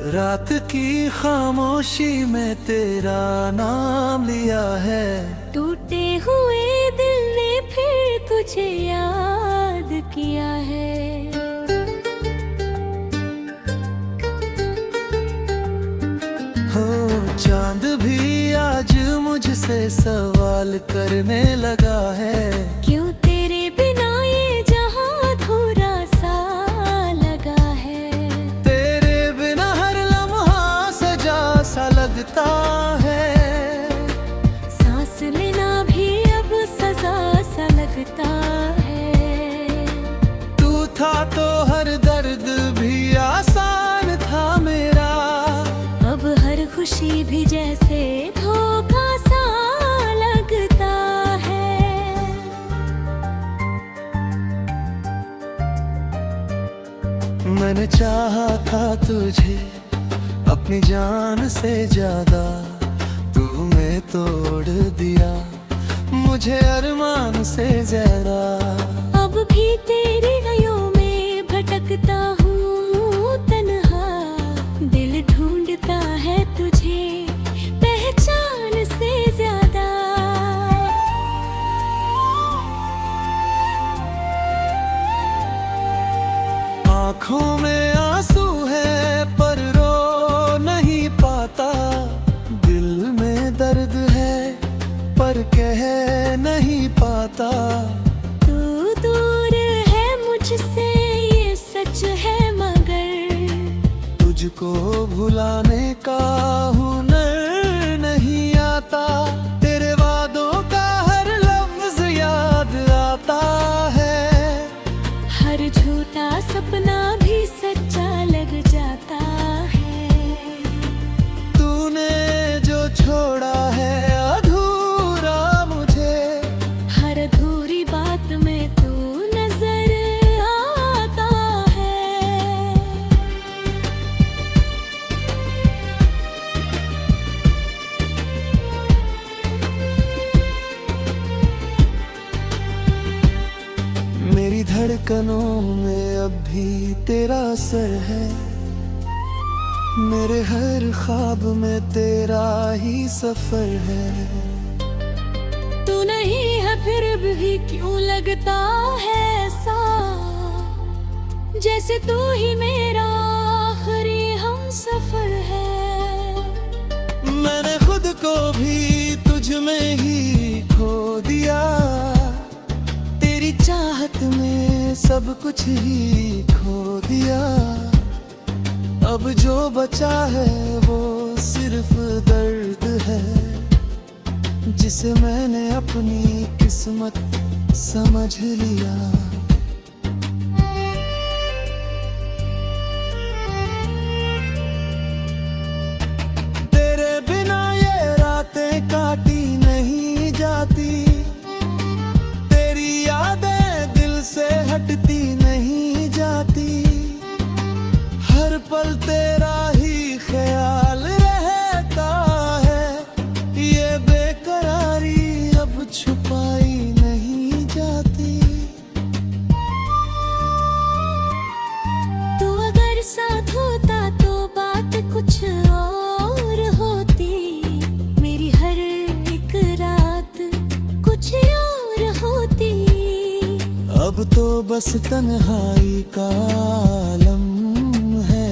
रात की खामोशी में तेरा नाम लिया है। टूटे हुए दिल ने फिर तुझे याद किया है। हो चांद भी आज मुझसे सवाल करने लगा है। क्यों तेरे बिना ये जहां अधूरा सा लगा है। तेरे बिना हर लम्हा सजा सा लगता है। सांस लेना भी अब सजा सा लगता है। तू था तो हर दर्द भी आसान था मेरा। अब हर खुशी भी जैसे धोखा सा लगता है। मैंने चाहा था तुझे अपनी जान से ज्यादा। तूने तोड़ दिया मुझे अरमान से ज्यादा। अब भी तेरी गलियों में भटकता हूँ तन्हा। दिल ढूंढता है तुझे पहचान से ज्यादा। आँखों में आंसू है पर रो नहीं पाता। दिल में दर्द है पर कह नहीं पाता। तू दूर है मुझसे ये सच है मगर तुझको भुलाने का हुनर नहीं आता। तेरे वादों का हर लफ्ज याद आता है। हर झूठा सपना भी सच्चा लग जाता है। तूने जो छोड़ा है अधूरा मुझे। हर अधूरी बात में तू नजर आता है। मेरी धड़कनों में अब भी तेरा असर है। मेरे हर ख्वाब में तेरा ही सफर है। तू नहीं है फिर भी क्यों लगता है ऐसा। जैसे तू ही मेरा आखिरी हम सफर है। मैंने खुद को भी तुझ में ही खो दिया। तेरी चाहत में सब कुछ ही खो दिया। अब जो बचा है वो सिर्फ दर्द है जिसे मैंने अपनी किस्मत समझ लिया। तेरे बिना ये रातें काटी नहीं जाती। तेरी यादें दिल से हटती नहीं जाती। हर पल तेरा ही ख्याल रहता है। ये बेकरारी अब छुपाई नहीं जाती। तू अगर साथ होता तो बात कुछ और होती। मेरी हर एक रात कुछ और होती। अब तो बस तन्हाई का आलम है।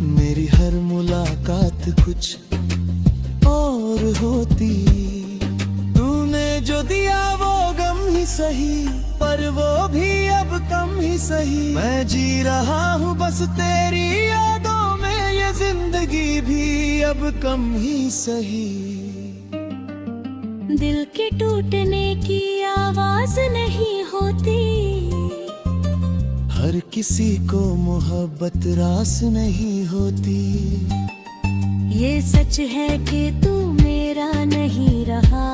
मेरी हर मुलाकात कुछ और होती। तूने जो दिया वो गम ही सही पर वो भी अब कम ही सही। मैं जी रहा हूँ बस तेरी यादों में। ये जिंदगी भी अब कम ही सही। दिल के टूटने की आवाज नहीं होती। हर किसी को मोहब्बत रास नहीं होती। ये सच है कि तू मेरा नहीं रहा।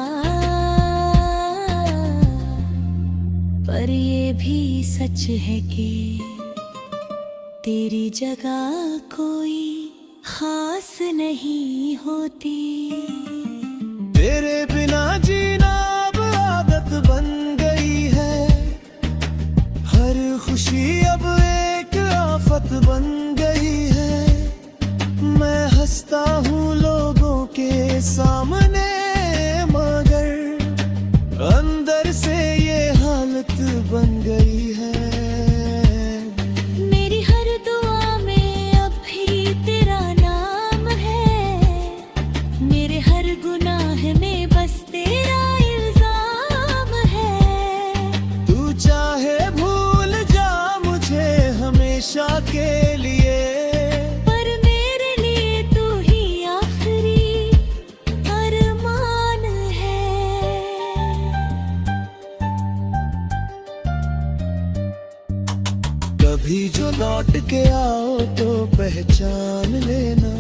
पर ये भी सच है कि तेरी जगह कोई खास नहीं होती। तेरे बिना जीना अब आदत बन गई है। हर खुशी अब एक आफत बन गई है। सामने, मगर अंदर से ये हालत बन गई है। मेरी हर दुआ में अब भी तेरा नाम है, मेरे हर गुनाह में बस तेरा इल्जाम है। तू चाहे भूल जा मुझे हमेशा के लिए, पर मेरे लिए तू ही आखिरी अरमान है। कभी जो लौट के आओ तो पहचान लेना,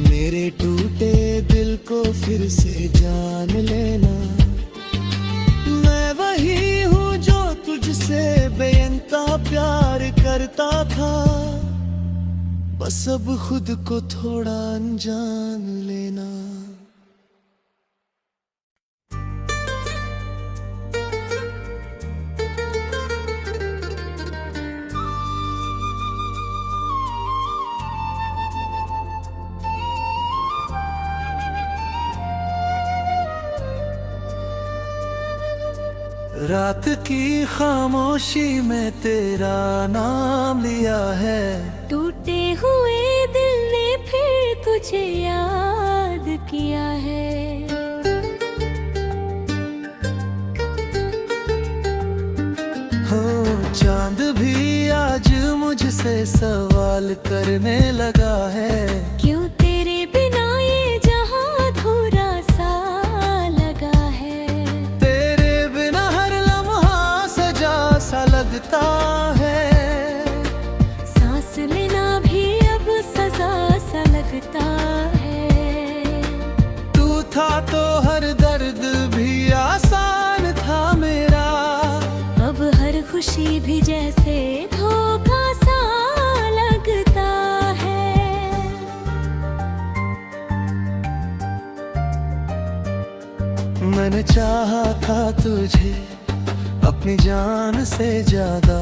मेरे टूटे दिल को फिर से जान लेना। मैं वही हूँ जो तुझसे बेइंतहा प्यार करता था, बस अब खुद को थोड़ा अनजान लेना। रात की खामोशी में तेरा नाम लिया है, टूटे हुए दिल ने फिर तुझे याद किया है। हो चांद भी आज मुझसे सवाल करने लगा है, क्यों तेरे बिना ये जहां अधूरा सा लगा है। तेरे बिना हर लम्हा सजा सा लगता है, सांस लेना भी अब सजा सा लगता है। तू था तो हर दर्द भी आसान था मेरा, अब हर खुशी भी जैसे धोखा सा लगता है। मैंने चाहा था तुझे अपनी जान से ज्यादा,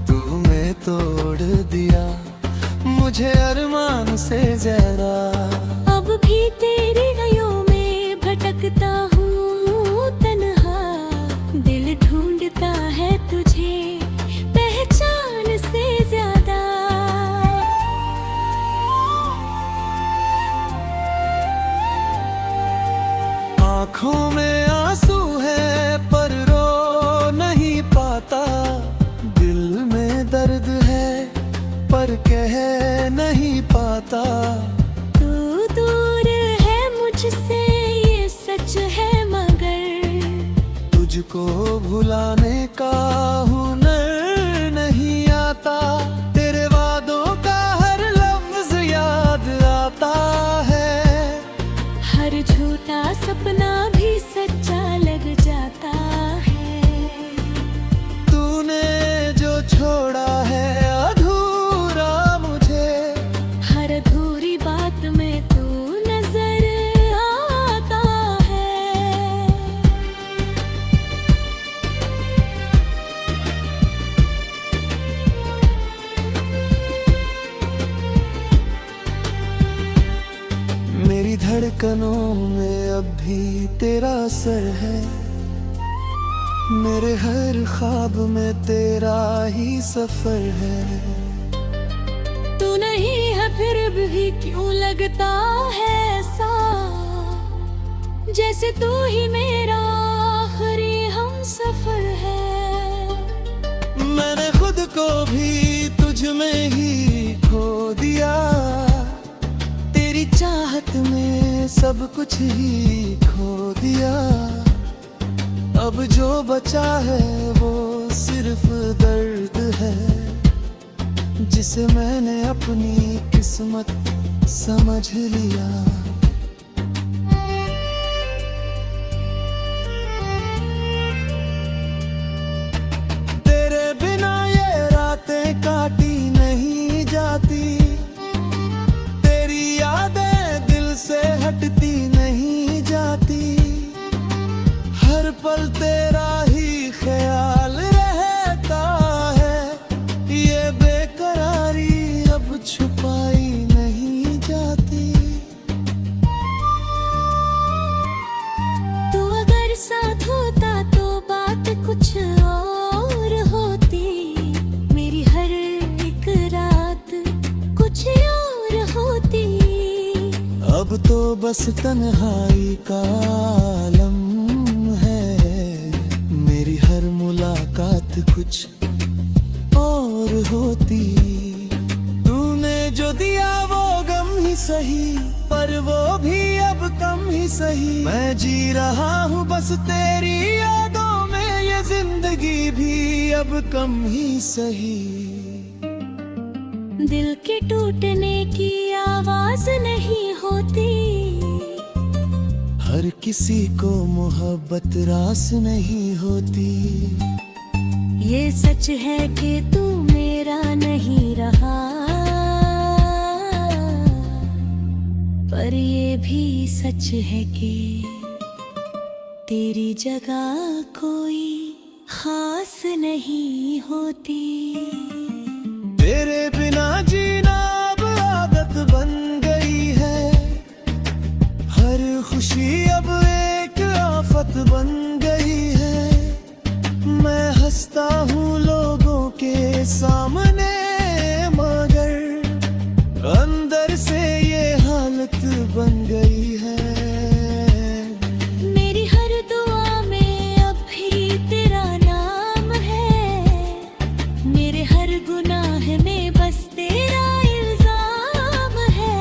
तूने तोड़ दिया मुझे अरमान से ज्यादा। अब भी तेरी नैयों में भटकता हूँ तन्हा, दिल ढूंढता है तुझे पहचान से ज्यादा। आँखों में आंसू है पर रो नहीं पाता, दिल में दर्द है पर कह नहीं पाता। तू दूर है मुझसे ये सच है, मगर तुझको भुलाने का हुनर नहीं आता। तेरे वादों का हर लफ्ज याद आता है, हर झूठा सपना भी सच्चा लग जाता है। तूने जो छोड़ा है अधूरा मुझे, हर अधूरी बात में तू नजर आता है। मेरी धड़कनों में अब भी तेरा असर है, मेरे हर ख्वाब में तेरा ही सफर है। तू नहीं है फिर भी क्यों लगता है ऐसा, जैसे तू ही मेरा आखिरी हम सफर है। मैंने खुद को भी तुझ में ही खो दिया, तेरी चाहत में सब कुछ ही खो दिया। अब जो बचा है वो सिर्फ दर्द है, जिसे मैंने अपनी किस्मत समझ लिया। तेरे बिना ये रातें काटी नहीं जाती, तेरी यादें दिल से हटती नहीं जाती। हर पल तेरा ही ख्याल रहता है, ये बेकरारी अब छुपाई नहीं जाती। अब तो बस तन्हाई का आलम है, मेरी हर मुलाकात कुछ और होती। तूने जो दिया वो गम ही सही, पर वो भी अब कम ही सही। मैं जी रहा हूँ बस तेरी यादों में, ये जिंदगी भी अब कम ही सही। दिल के टूटने की आवाज नहीं होती, हर किसी को मोहब्बत रास नहीं होती। ये सच है कि तू मेरा नहीं रहा, पर ये भी सच है कि तेरी जगह कोई खास नहीं होती। तेरे बिना जीना अब आदत बन गई है, हर खुशी अब एक आफत बन गई है। मैं हंसता हूँ लोगों के सामने, मगर अंदर से ये हालत बन गई है। मेरी हर दुआ में अब भी तेरा नाम है, मेरे हर गुनाह में बस तेरा इल्जाम है।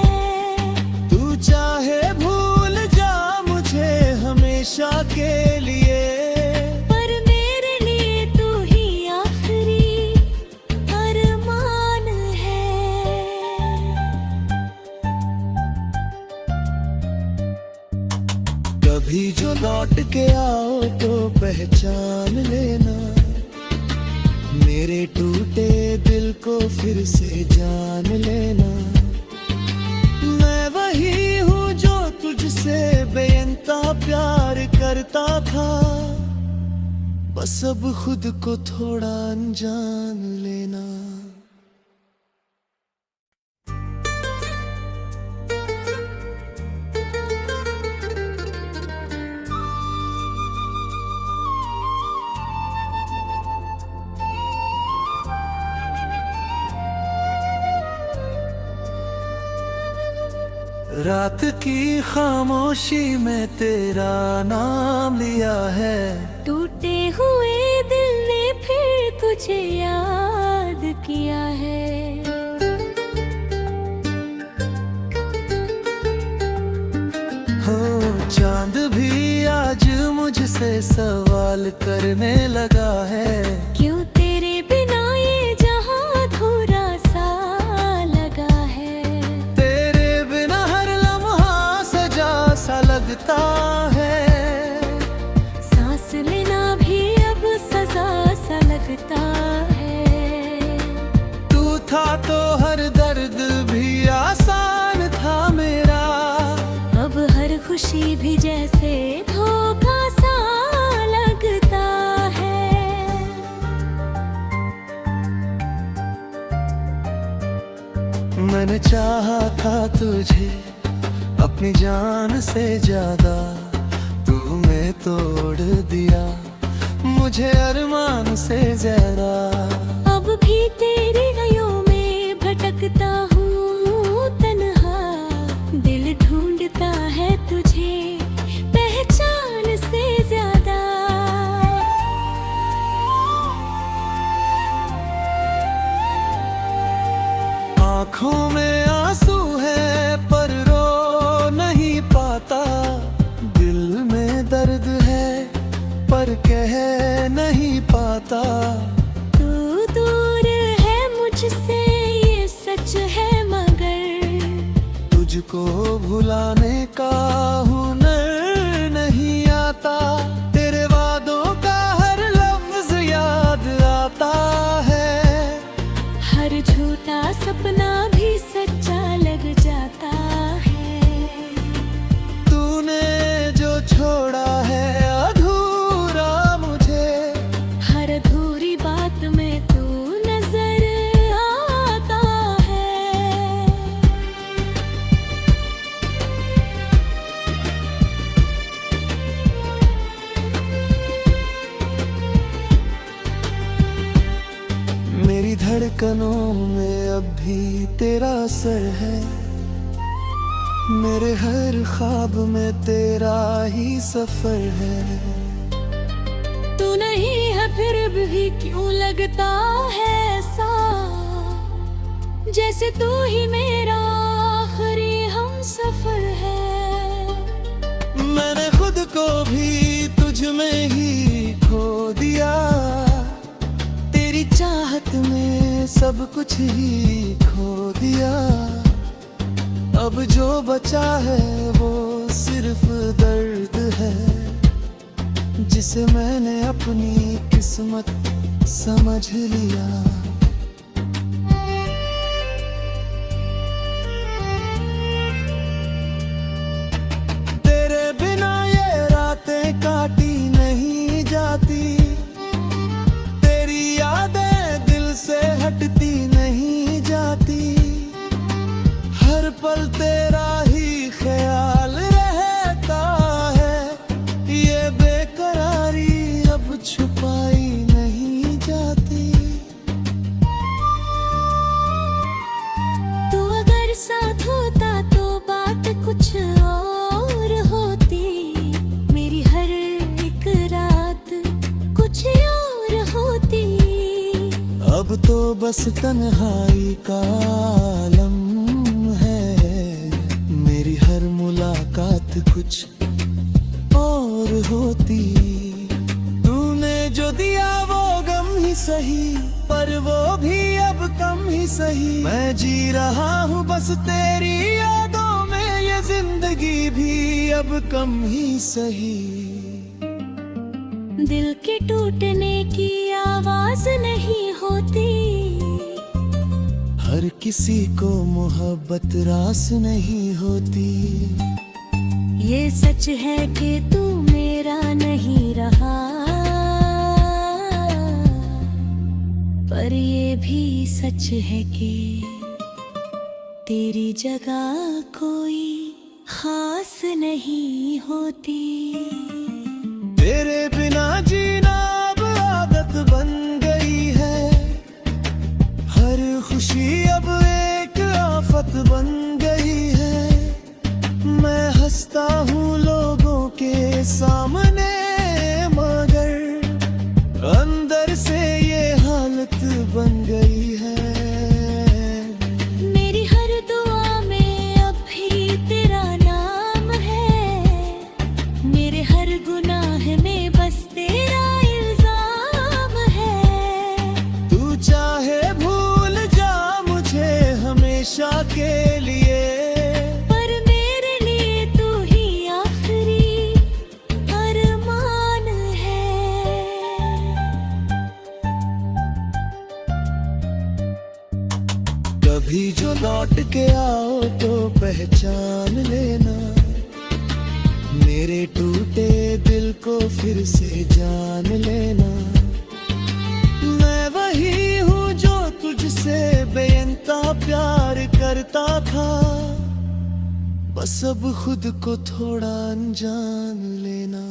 तू चाहे भूल जा मुझे हमेशा के लिए, पर मेरे लिए तू ही आखिरी अरमान है। कभी जो लौट के आओ तो पहचान लेना, मेरे टूटे दिल को फिर से जान लेना। मैं वही हूँ जो तुझसे बेइंतहा प्यार करता था, बस अब खुद को थोड़ा अनजान लेना। रात की खामोशी में तेरा नाम लिया है, टूटे हुए दिल ने फिर तुझे याद किया है। हो चांद भी आज मुझसे सवाल करने लगा है, क्यों तेरे बिना ये जहां अधूरा सा लगा है। तेरे बिना हर लम्हा सजा सा लगता है, सांस लेना भी अब सजा सा लगता है। तू था तो हर दर्द भी आसान था मेरा, अब हर खुशी भी जैसे धोखा सा लगता है। मैंने चाहा था तुझे अपनी जान से ज्यादा, तूने तोड़ दिया मुझे अरमान से ज्यादा। अब भी तेरी गलियों में भटकता हूँ तन्हा, दिल ढूंढता है तुझे पहचान से ज्यादा। आँखों में आंसू है पर रो नहीं पाता, दिल में दर्द है पर कह नहीं पाता। तू दूर है मुझसे ये सच है, मगर तुझको भुलाने का हुनर नहीं आता। तेरे वादों का हर लफ्ज याद आता है, हर झूठा सपना भी सच्चा लग जाता है। तूने जो छोड़ा है अधूरा मुझे, हर अधूरी बात में तू नजर आता है। मेरी धड़कनों में अब भी तेरा असर है, मेरे हर ख्वाब में तेरा ही सफर है। तू नहीं है फिर भी क्यों लगता है ऐसा, जैसे तू ही मेरा आखिरी हम सफर है। मैंने खुद को भी तुझ में ही खो दिया, तेरी चाहत में सब कुछ ही खो दिया। अब जो बचा है वो सिर्फ दर्द है, जिसे मैंने अपनी किस्मत समझ लिया। तेरे बिना ये रातें काटी नहीं जाती, तेरी यादें दिल से हटती नहीं जाती। हर पल तेरा ही ख्याल रहता है, ये बेकरारी अब छुपाई नहीं जाती। तू अगर साथ होता तो बात कुछ और होती, मेरी हर एक रात कुछ और होती। अब तो बस तन्हाई का आलम है, मेरी हर मुलाकात कुछ और होती। तूने जो दिया वो गम ही सही, पर वो भी अब कम ही सही। मैं जी रहा हूँ बस तेरी यादों में, ये जिंदगी भी अब कम ही सही। दिल के टूटने की आवाज नहीं होती, हर किसी को मोहब्बत रास नहीं होती। ये सच है कि तू मेरा नहीं रहा, पर ये भी सच है कि तेरी जगह कोई खास नहीं होती। तेरे बिना जीना अब आदत बन गई है, हर खुशी अब एक आफत बन गई है। मैं हंसता हूँ लोगों के सामने, मगर अंदर से ये हालत बन गई है। मेरी हर दुआ में अब भी तेरा नाम है, मेरे हर गुनाह में बस तेरा इल्जाम है। तू चाहे भूल जा मुझे हमेशा के लिए, पर मेरे लिए तू ही आखिरी अरमान है। कभी जो लौट के आओ तो पहचान लेना, मेरे टूटे दिल को फिर से जान लेना। मैं वही हूँ जो तुझसे बेइंतहा प्यार करता था, बस अब खुद को थोड़ा अनजान लेना।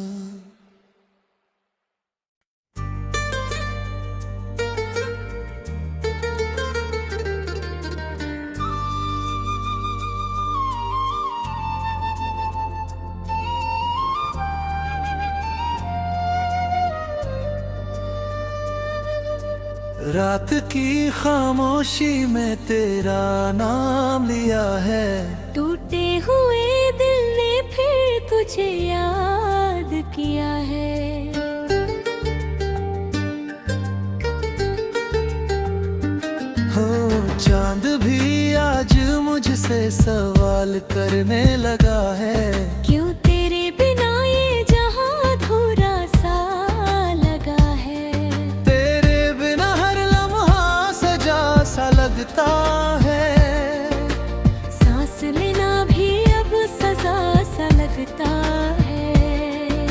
रात की खामोशी में तेरा नाम लिया है, टूटे हुए दिल ने फिर तुझे याद किया है। हो चांद भी आज मुझसे सवाल करने लगा है, क्यों तेरे बिना ये जहां अधूरा सा लगा है। तेरे बिना हर लम्हा सजा सा लगता है, सांस लेना भी अब सजा सा लगता है।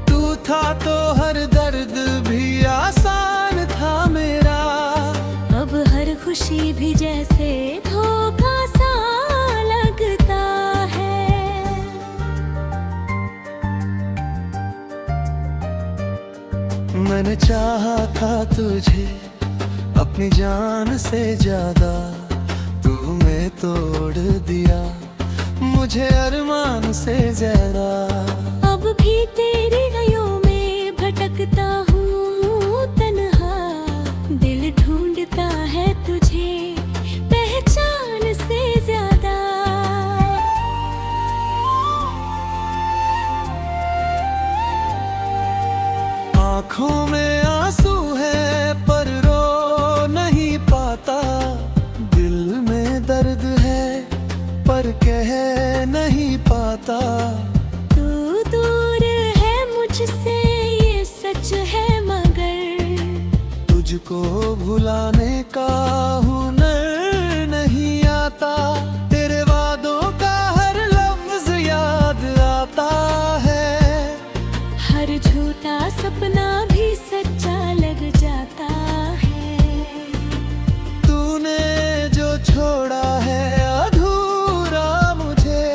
तू था तो हर दर्द भी आसान था मेरा, अब हर खुशी भी जैसे धोखा सा लगता है। मैंने चाहा था तुझे अपनी जान से ज्यादा, तूने तोड़ दिया मुझे अरमान से ज्यादा। अब भी तेरी गलियों में भटकता हूँ तन्हा, दिल ढूंढता है तुझे पहचान से ज्यादा। आँखों में आंसू है पर रो नहीं पाता, दिल में दर्द है पर कह नहीं पाता। तू दूर है मुझसे ये सच है, मगर तुझको भुलाने का हुनर नहीं आता। तेरे वादों का हर लफ्ज याद आता है, हर झूठा सपना भी सच्चा लग जाता है। तूने जो छोड़ा है अधूरा मुझे,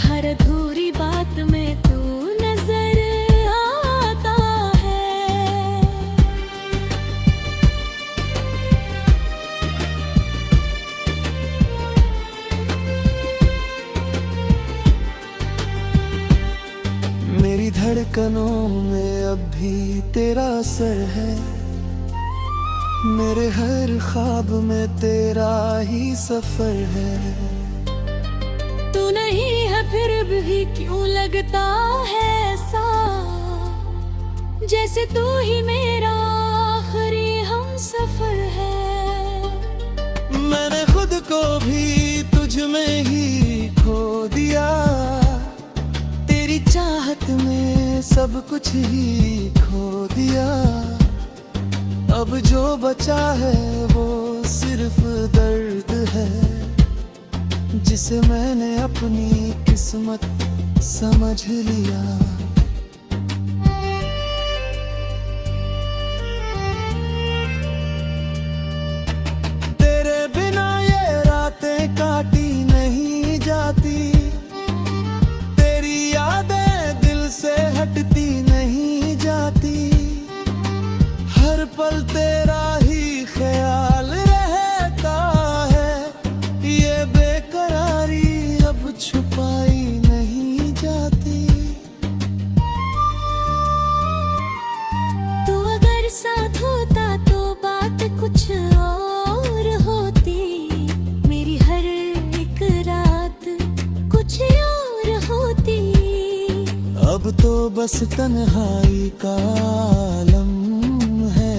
हर अधूरी बात में तू नजर आता है। मेरी धड़कनों में अब भी तेरा असर है, मेरे हर ख्वाब में तेरा ही सफर है। तू नहीं है फिर भी क्यों लगता है ऐसा, जैसे तू ही मेरा आखिरी हम सफर है। मैंने खुद को भी तुझ में ही खो दिया, तेरी चाहत में सब कुछ ही खो दिया। अब जो बचा है वो सिर्फ दर्द है, जिसे मैंने अपनी किस्मत समझ लिया। तेरे बिना ये रातें काटी नहीं जाती, तेरी यादें दिल से हटती नहीं जाती। हर पल तेरा ही ख्याल रहता है, ये बेकरारी अब छुपाई नहीं जाती। तू अगर साथ होता तो बात कुछ और होती, मेरी हर एक रात कुछ और होती। अब तो बस तन्हाई का आलम है,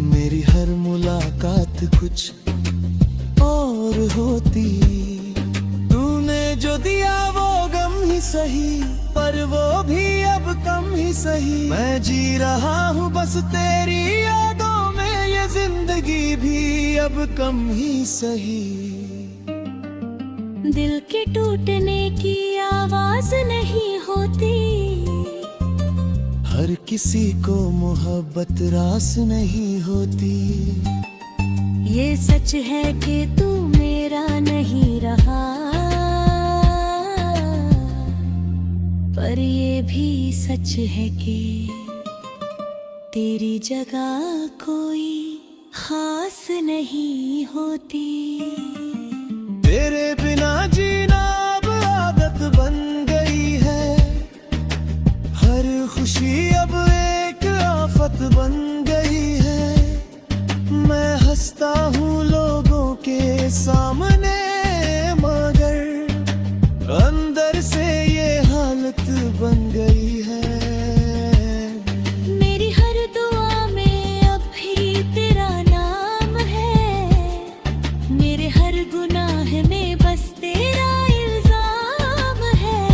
मेरी हर मुलाकात कुछ और होती। तूने जो दिया वो गम ही सही, पर वो भी अब कम ही सही। मैं जी रहा हूँ बस तेरी यादों में, ये जिंदगी भी अब कम ही सही। दिल के टूटने की आवाज नहीं होती, हर किसी को मोहब्बत रास नहीं होती। ये सच है कि तू मेरा नहीं रहा, पर ये भी सच है कि तेरी जगह कोई खास नहीं होती। तेरे बिना जीना अब आदत बन गई है, हर खुशी अब एक आफत बन गई है। मैं हंसता हूँ लोगों के सामने, मगर अंदर से ये हालत बन गई है। मेरी हर दुआ में अब भी तेरा नाम है, मेरे हर गुनाह में बस तेरा इल्जाम है।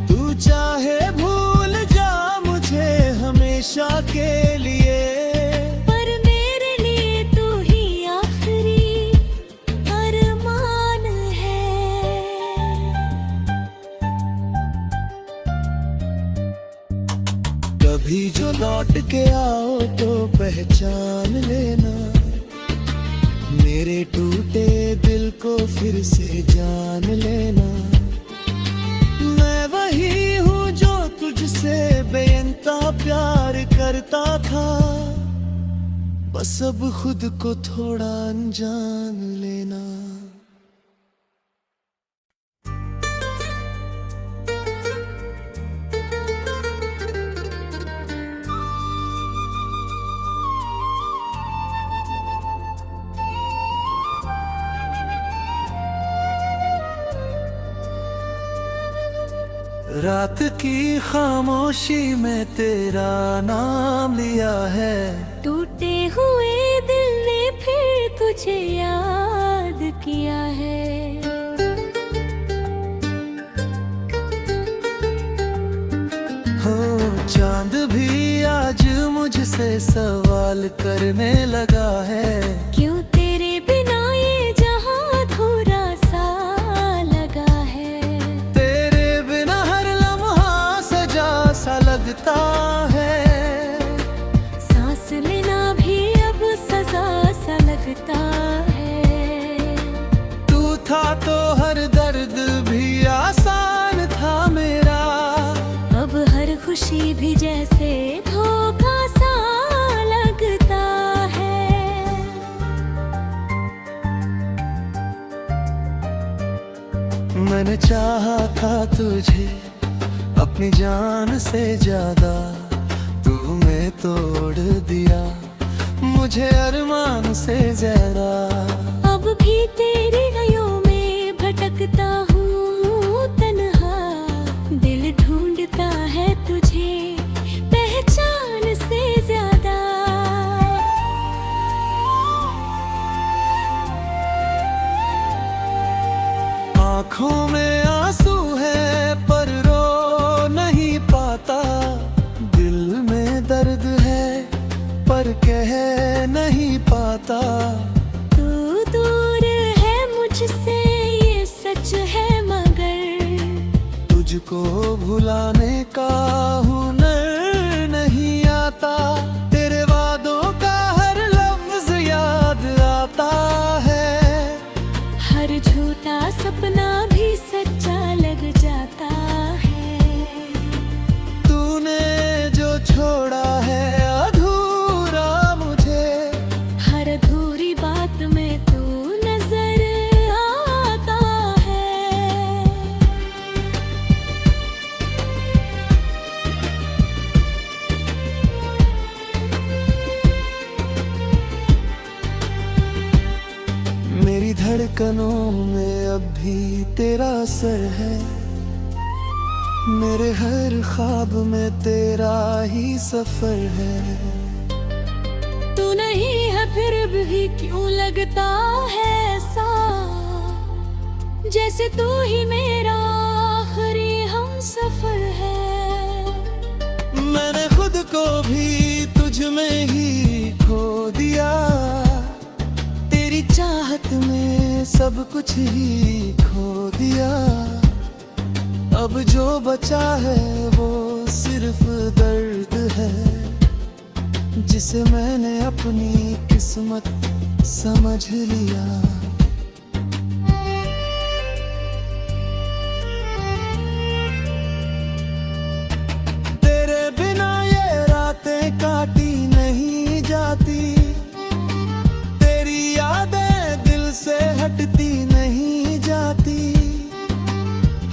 तू चाहे भूल जा मुझे हमेशा के लिए, पर मेरे लिए तू ही आखिरी अरमान है। कभी जो लौट के आओ तो पहचान लेना, मेरे टूटे दिल को फिर से जान लेना। मैं वही हूँ जो तुझसे बेइंतहा प्यार करता था, बस अब खुद को थोड़ा अनजान लेना। रात की खामोशी में तेरा नाम लिया है। टूटे हुए दिल ने फिर तुझे याद किया है। हो चांद भी आज मुझसे सवाल करने लगा है। क्यों तेरे बिना ये जहां अधूरा सा लगा है। तेरे बिना हर लम्हा सजा सा लगता है। सांस लेना भी अब सजा सा लगता है। तू था तो हर दर्द भी आसान था मेरा। अब हर खुशी भी जैसे धोखा सा लगता है। मैंने चाहा था तुझे अपनी जान से ज्यादा। तूने तोड़ दिया मुझे अरमान से ज्यादा। अब भी तेरी गलियों में भटकता हूँ तन्हा। दिल ढूंढता है तुझे पहचान से ज्यादा। आँखों में आंसू है पर रो नहीं पाता। दिल में दर्द है पर कह नहीं पाता। तू दूर है मुझसे ये सच है मगर तुझको भुलाने का हुनर नहीं आता। तेरे वादों का हर लफ्ज याद आता है। हर झूठा सपना भी सच्चा लग जाता है। तूने जो छोड़ा है अधूरा मुझे। हर अधूरी बात में तू नजर आता है। मेरी धड़कनों में अब भी तेरा असर है। मेरे हर ख्वाब में तेरा ही सफर है। तू नहीं है फिर भी क्यों लगता है ऐसा। जैसे तू ही मेरा आखिरी हम सफर है। मैंने खुद को भी तुझ में ही खो दिया। तेरी चाहत में सब कुछ ही खो दिया। अब जो बचा है वो सिर्फ दर्द है जिसे मैंने अपनी किस्मत समझ लिया। तेरे बिना ये रातें काटी नहीं जाती। तेरी यादें दिल से हटती नहीं जाती।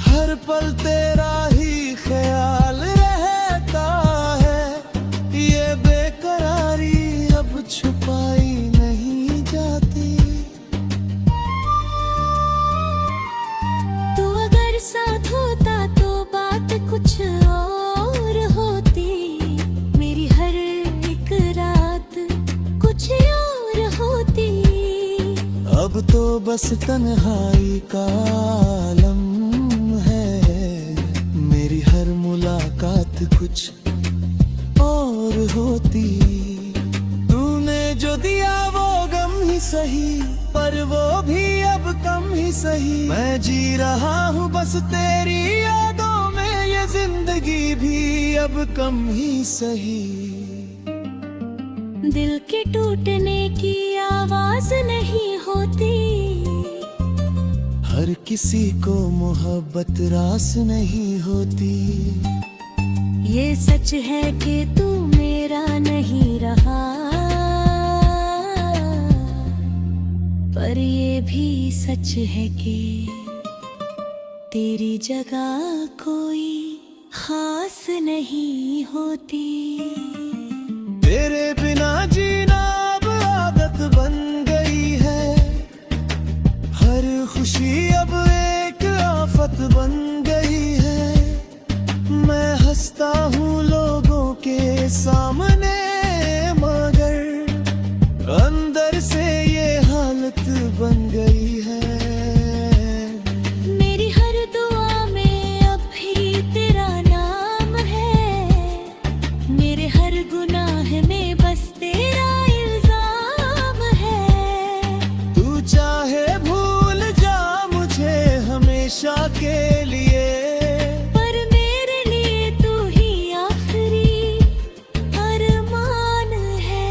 हर पल तेरा ही ख्याल रहता है। ये बेकरारी अब छुपाई नहीं जाती। तू अगर साथ होता तो बात कुछ और होती। मेरी हर एक रात कुछ और होती। अब तो बस तन्हाई का आलम है। मेरी हर मुलाकात कुछ और होती। तूने जो दिया वो गम ही सही पर वो भी अब कम ही सही। मैं जी रहा हूँ बस तेरी यादों में। ये जिंदगी भी अब कम ही सही। दिल के टूटने की आवाज नहीं होती। हर किसी को मोहब्बत रास नहीं होती। ये सच है कि तू मेरा नहीं रहा। पर ये भी सच है कि तेरी जगह कोई खास नहीं होती। तेरे बिना जीना अब आदत बन गई है। हर खुशी अब एक आफत बन गई है। सामने, मगर अंदर से ये हालत बन गई है। मेरी हर दुआ में अब भी तेरा नाम है, मेरे हर गुनाह में बस तेरा इल्जाम है। तू चाहे भूल जा मुझे हमेशा के लिए, पर मेरे लिए तू ही आखिरी अरमान है।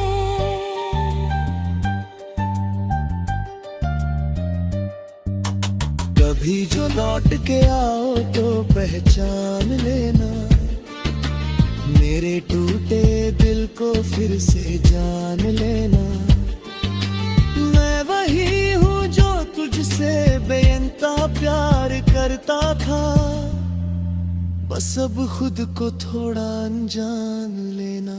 कभी जो लौट के आओ तो पहचान लेना, मेरे टूटे दिल को फिर से जान लेना। मैं वही हूँ जो तुझसे बेइंतहा प्यार करता था, बस अब खुद को थोड़ा अनजान लेना।